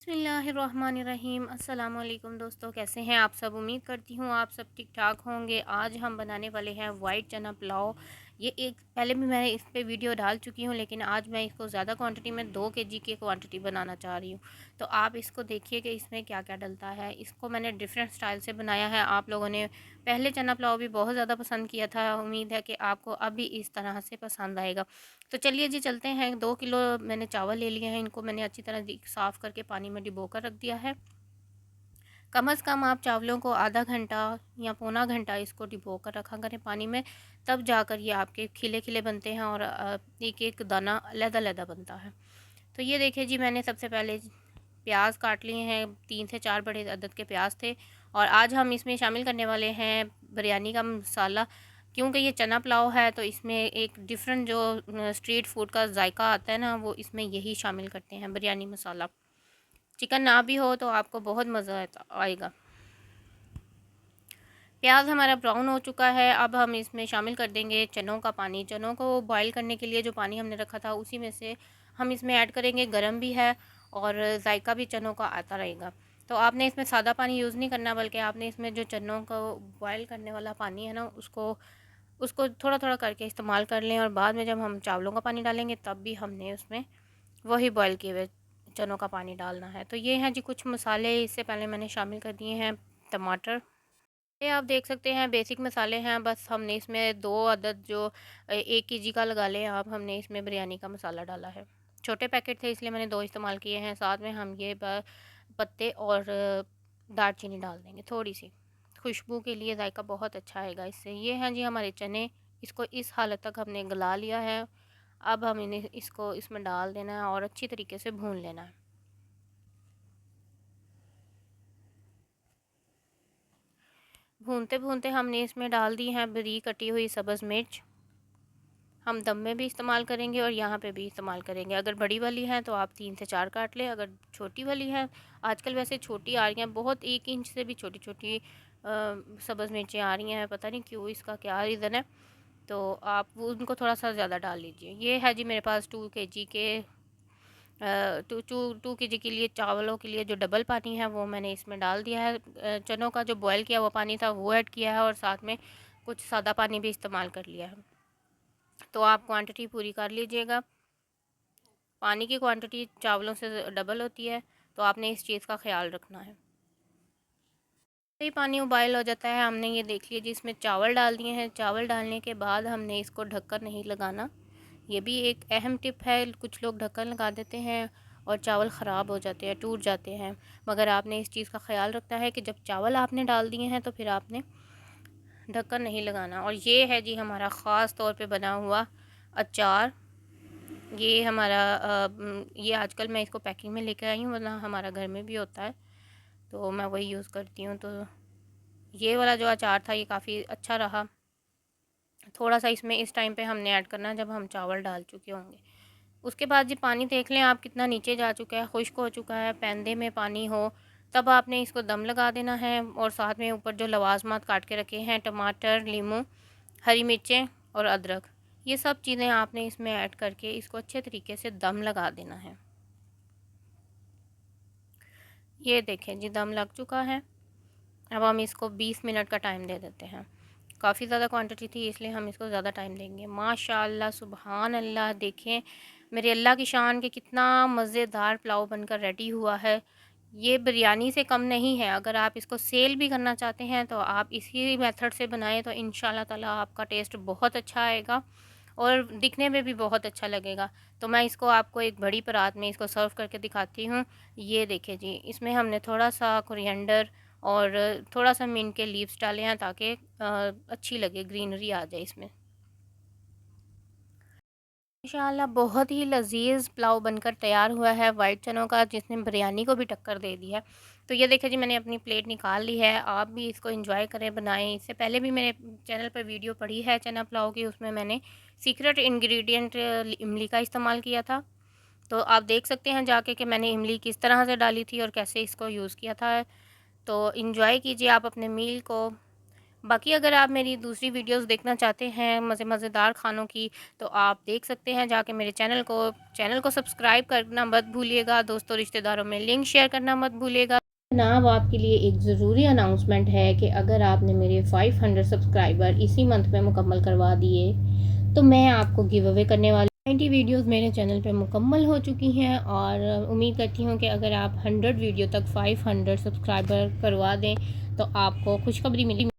बिस्मिल्लाहिर्रहमानिर्रहीम। अस्सलाम वालेकुम दोस्तों, कैसे हैं आप सब। उम्मीद करती हूँ आप सब ठीक ठाक होंगे। आज हम बनाने वाले हैं वाइट चना पुलाव। ये एक पहले भी मैं इस पे वीडियो डाल चुकी हूँ, लेकिन आज मैं इसको ज़्यादा क्वांटिटी में 2 kg की क्वांटिटी बनाना चाह रही हूँ। तो आप इसको देखिए कि इसमें क्या क्या डलता है। इसको मैंने डिफरेंट स्टाइल से बनाया है। आप लोगों ने पहले चना पुलाव भी बहुत ज़्यादा पसंद किया था, उम्मीद है कि आपको अब भी इस तरह से पसंद आएगा। तो चलिए जी चलते हैं। 2 किलो मैंने चावल ले लिए हैं, इनको मैंने अच्छी तरह साफ़ करके पानी में डिबो कर रख दिया है। कम से कम आप चावलों को आधा घंटा या पौना घंटा इसको डिबो कर रखा करें पानी में, तब जाकर ये आपके खिले खिले बनते हैं और एक एक दाना अलग-अलग बनता है। तो ये देखिए जी, मैंने सबसे पहले प्याज काट लिए हैं। 3 से 4 बड़े अदद के प्याज थे। और आज हम इसमें शामिल करने वाले हैं बिरयानी का मसाला। क्योंकि ये चना पुलाव है तो इसमें एक डिफरेंट जो स्ट्रीट फूड का जायका आता है ना, वो इसमें यही शामिल करते हैं, बिरयानी मसाला। चिकन ना भी हो तो आपको बहुत मज़ा आएगा। प्याज हमारा ब्राउन हो चुका है। अब हम इसमें शामिल कर देंगे चनों का पानी। चनों को बॉईल करने के लिए जो पानी हमने रखा था, उसी में से हम इसमें ऐड करेंगे। गरम भी है और जायका भी चनों का आता रहेगा। तो आपने इसमें सादा पानी यूज़ नहीं करना, बल्कि आपने इसमें जो चनों को बॉईल करने वाला पानी है ना, उसको उसको थोड़ा थोड़ा करके इस्तेमाल कर लें। और बाद में जब हम चावलों का पानी डालेंगे, तब भी हमने उसमें वही बॉईल किए हुए चनों का पानी डालना है। तो ये हैं जी कुछ मसाले। इससे पहले मैंने शामिल कर दिए हैं टमाटर। ये आप देख सकते हैं बेसिक मसाले हैं। बस हमने इसमें 2 अदद जो 1 kg का लगा लें आप, हमने इसमें बिरयानी का मसाला डाला है। छोटे पैकेट थे इसलिए मैंने 2 इस्तेमाल किए हैं। साथ में हम ये पत्ते और दालचीनी डाल देंगे थोड़ी सी, खुशबू के लिए। जायका बहुत अच्छा आएगा इससे। ये हैं जी हमारे चने। इसको इस हालत तक हमने गला लिया है। अब हम इन्हें इसको इसमें डाल देना है और अच्छी तरीके से भून लेना है। भूनते भूनते हमने इसमें डाल दी है बारीक कटी हुई सब्ज़ मिर्च। हम दम में भी इस्तेमाल करेंगे और यहाँ पे भी इस्तेमाल करेंगे। अगर बड़ी वाली है तो आप 3 से 4 काट लें। अगर छोटी वाली है, आजकल वैसे छोटी आ रही हैं बहुत, 1 इंच से भी छोटी छोटी सब्ज़ मिर्चें आ रही हैं। पता नहीं क्यों, इसका क्या रीज़न है। तो आप वो उनको थोड़ा सा ज़्यादा डाल लीजिए। ये है जी मेरे पास 2 kg के 2 kg के लिए चावलों के लिए जो डबल पानी है, वो मैंने इसमें डाल दिया है। चनों का जो बॉयल किया हुआ पानी था, वो ऐड किया है और साथ में कुछ सादा पानी भी इस्तेमाल कर लिया है। तो आप क्वांटिटी पूरी कर लीजिएगा। पानी की क्वांटिटी चावलों से डबल होती है, तो आपने इस चीज़ का ख्याल रखना है। ही पानी उबाइल हो जाता है, हमने ये देख लीजिए इसमें चावल डाल दिए हैं। चावल डालने के बाद हमने इसको ढक्कन नहीं लगाना। ये भी एक अहम टिप है। कुछ लोग ढक्कन लगा देते हैं और चावल ख़राब हो जाते हैं, टूट जाते हैं। मगर आपने इस चीज़ का ख्याल रखना है कि जब चावल आपने डाल दिए हैं, तो फिर आपने ढक्कन नहीं लगाना। और ये है जी हमारा ख़ास तौर पे बना हुआ अचार। ये हमारा ये आजकल मैं इसको पैकिंग में लेकर आई हूँ, वरना हमारा घर में भी होता है, तो मैं वही यूज़ करती हूँ। तो ये वाला जो अचार था, ये काफ़ी अच्छा रहा। थोड़ा सा इसमें इस टाइम पे हमने ऐड करना है जब हम चावल डाल चुके होंगे। उसके बाद जी पानी देख लें आप कितना नीचे जा चुका है, खुश्क हो चुका है। पैंदे में पानी हो तब आपने इसको दम लगा देना है। और साथ में ऊपर जो लवाजमात काट के रखे हैं, टमाटर, नींबू, हरी मिर्चें और अदरक, ये सब चीज़ें आपने इसमें ऐड करके इसको अच्छे तरीके से दम लगा देना है। ये देखें जी, दम लग चुका है। अब हम इसको 20 मिनट का टाइम दे देते हैं। काफ़ी ज़्यादा क्वांटिटी थी, इसलिए हम इसको ज़्यादा टाइम देंगे। माशाअल्लाह, सुबहान अल्लाह, देखें मेरे अल्लाह की शान के कितना मज़ेदार पुलाव बनकर रेडी हुआ है। ये बिरयानी से कम नहीं है। अगर आप इसको सेल भी करना चाहते हैं, तो आप इसी मेथड से बनाएं, तो इंशाल्लाह ताला आपका टेस्ट बहुत अच्छा आएगा और दिखने में भी बहुत अच्छा लगेगा। तो मैं इसको आपको एक बड़ी परात में इसको सर्व करके दिखाती हूँ। ये देखिए जी, इसमें हमने थोड़ा सा कोरिएंडर और थोड़ा सा मिंट के लीव्स डाले हैं, ताकि अच्छी लगे, ग्रीनरी आ जाए इसमें। इंशाल्लाह बहुत ही लजीज पुलाव बनकर तैयार हुआ है वाइट चनों का, जिसने बिरयानी को भी टक्कर दे दी है। तो ये देखिए जी, मैंने अपनी प्लेट निकाल ली है। आप भी इसको एंजॉय करें, बनाएं। इससे पहले भी मेरे चैनल पर वीडियो पड़ी है चना पुलाव की, उसमें मैंने सीक्रेट इंग्रेडिएंट इमली का इस्तेमाल किया था। तो आप देख सकते हैं जाके कि मैंने इमली किस तरह से डाली थी और कैसे इसको यूज़ किया था। तो इंजॉय कीजिए आप अपने मील को। बाकी अगर आप मेरी दूसरी वीडियोस देखना चाहते हैं मज़ेदार खानों की, तो आप देख सकते हैं जाके मेरे चैनल को सब्सक्राइब करना मत भूलिएगा। दोस्तों रिश्तेदारों में लिंक शेयर करना मत भूलिएगा। जनाब, आपके लिए एक ज़रूरी अनाउंसमेंट है कि अगर आपने मेरे 500 सब्सक्राइबर इसी मंथ में मुकम्मल करवा दिए तो मैं आपको गिव अवे करने वाली 90 वीडियोस मेरे चैनल पे मुकम्मल हो चुकी हैं, और उम्मीद करती हूँ कि अगर आप 100 वीडियो तक 500 सब्सक्राइबर करवा दें तो आपको खुशखबरी मिली।